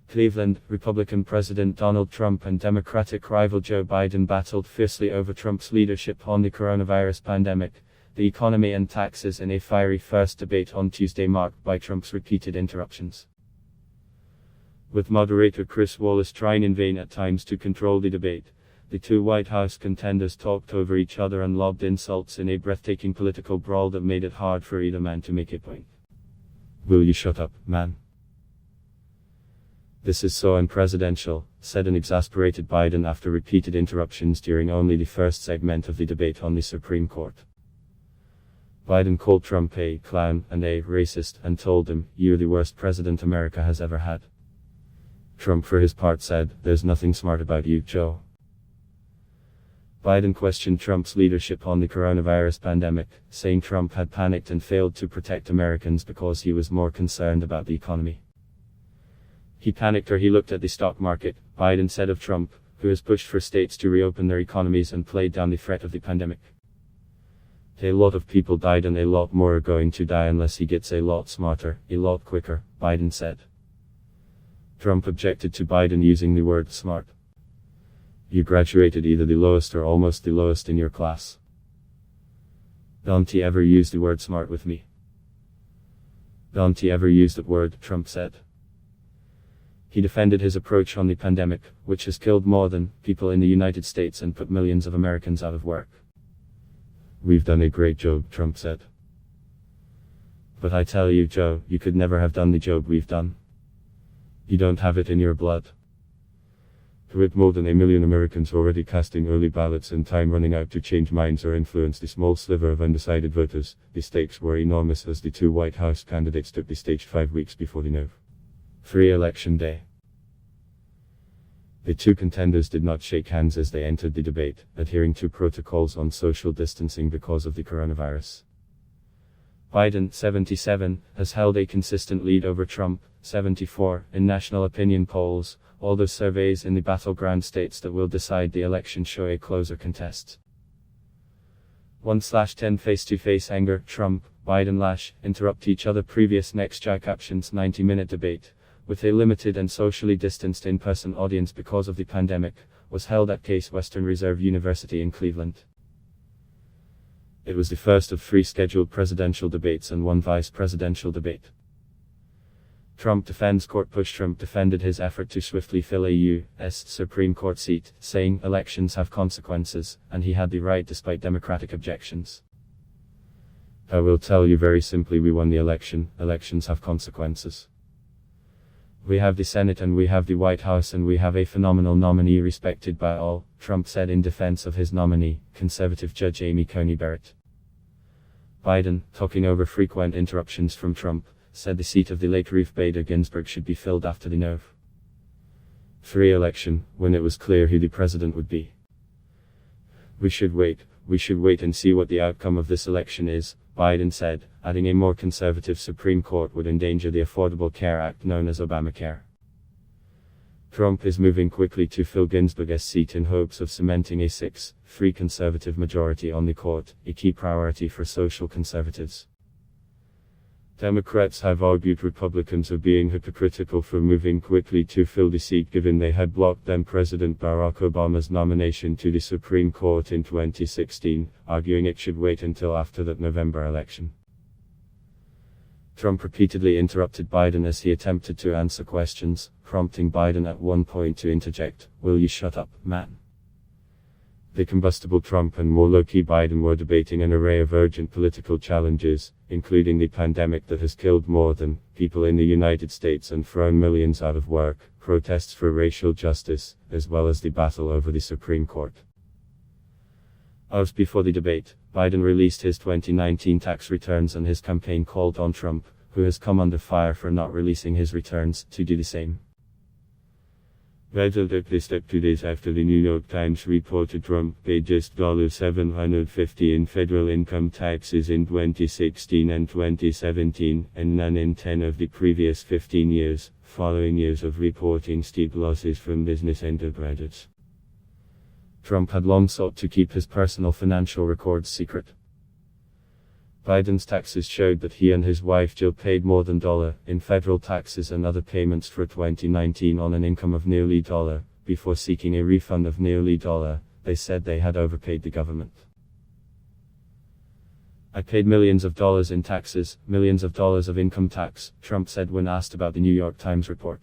Cleveland, Republican President Donald Trump and Democratic rival Joe Biden battled fiercely over Trump's leadership on the coronavirus pandemic, the economy and taxes in a fiery first debate on Tuesday marked by Trump's repeated interruptions. With moderator Chris Wallace trying in vain at times to control the debate, the two White House contenders talked over each other and lobbed insults in a breathtaking political brawl that made it hard for either man to make a point. "Will you shut up, man? This is so unpresidential," said an exasperated Biden after repeated interruptions during only the first segment of the debate on the Supreme Court. Biden called Trump a clown and a racist and told him, "You're the worst president America has ever had." Trump for his part said, "There's nothing smart about you, Joe." Biden questioned Trump's leadership on the coronavirus pandemic, saying Trump had panicked and failed to protect Americans because he was more concerned about the economy. "He panicked or he looked at the stock market," Biden said of Trump, who has pushed for states to reopen their economies and played down the threat of the pandemic. "A lot of people died and a lot more are going to die unless he gets a lot smarter, a lot quicker," Biden said. Trump objected to Biden using the word smart. "You graduated either the lowest or almost the lowest in your class. Don't you ever use the word smart with me. Don't you ever use that word," Trump said. He defended his approach on the pandemic, which has killed more than people in the United States and put millions of Americans out of work. "We've done a great job," Trump said. "But I tell you, Joe, you could never have done the job we've done. You don't have it in your blood." With more than 1 million Americans already casting early ballots and time running out to change minds or influence the small sliver of undecided voters, the stakes were enormous as the two White House candidates took the stage 5 weeks before the Nov. 3 election day. The two contenders did not shake hands as they entered the debate, adhering to protocols on social distancing because of the coronavirus. Biden, 77, has held a consistent lead over Trump, 74, in national opinion polls, although surveys in the battleground states that will decide the election show a closer contest. 1/10 Face-to-face anger, Trump, Biden interrupt each other. Previous Next Jack captions 90-minute debate, with a limited and socially distanced in-person audience because of the pandemic, was held at Case Western Reserve University in Cleveland. It was the first of 3 scheduled presidential debates and 1 vice presidential debate. Trump defends court push. Trump defended his effort to swiftly fill a U.S. Supreme Court seat, saying elections have consequences, and he had the right despite Democratic objections. "I will tell you very simply, we won the election. Elections have consequences. We have the Senate and we have the White House and we have a phenomenal nominee respected by all," Trump said in defense of his nominee, conservative Judge Amy Coney Barrett. Biden, talking over frequent interruptions from Trump, said the seat of the late Ruth Bader Ginsburg should be filled after the Nov. 3 election, when it was clear who the president would be. We should wait and see what the outcome of this election is," Biden said, adding a more conservative Supreme Court would endanger the Affordable Care Act known as Obamacare. Trump is moving quickly to fill Ginsburg's seat in hopes of cementing a 6-3 conservative majority on the court, a key priority for social conservatives. Democrats have argued Republicans are being hypocritical for moving quickly to fill the seat given they had blocked then-President Barack Obama's nomination to the Supreme Court in 2016, arguing it should wait until after that November election. Trump repeatedly interrupted Biden as he attempted to answer questions, prompting Biden at one point to interject, "Will you shut up, man?" The combustible Trump and more low-key Biden were debating an array of urgent political challenges, including the pandemic that has killed more than people in the United States and thrown millions out of work, protests for racial justice, as well as the battle over the Supreme Court. Hours before the debate, Biden released his 2019 tax returns and his campaign called on Trump, who has come under fire for not releasing his returns, to do the same. Biden took this step 2 days after the New York Times reported Trump paid just $750 in federal income taxes in 2016 and 2017, and none in 10 of the previous 15 years, following years of reporting steep losses from business enterprises. Trump had long sought to keep his personal financial records secret. Biden's taxes showed that he and his wife Jill paid more than in federal taxes and other payments for 2019 on an income of nearly before seeking a refund of nearly They said they had overpaid the government. I paid millions of dollars in taxes, millions of dollars of income tax, Trump said when asked about the New York Times report.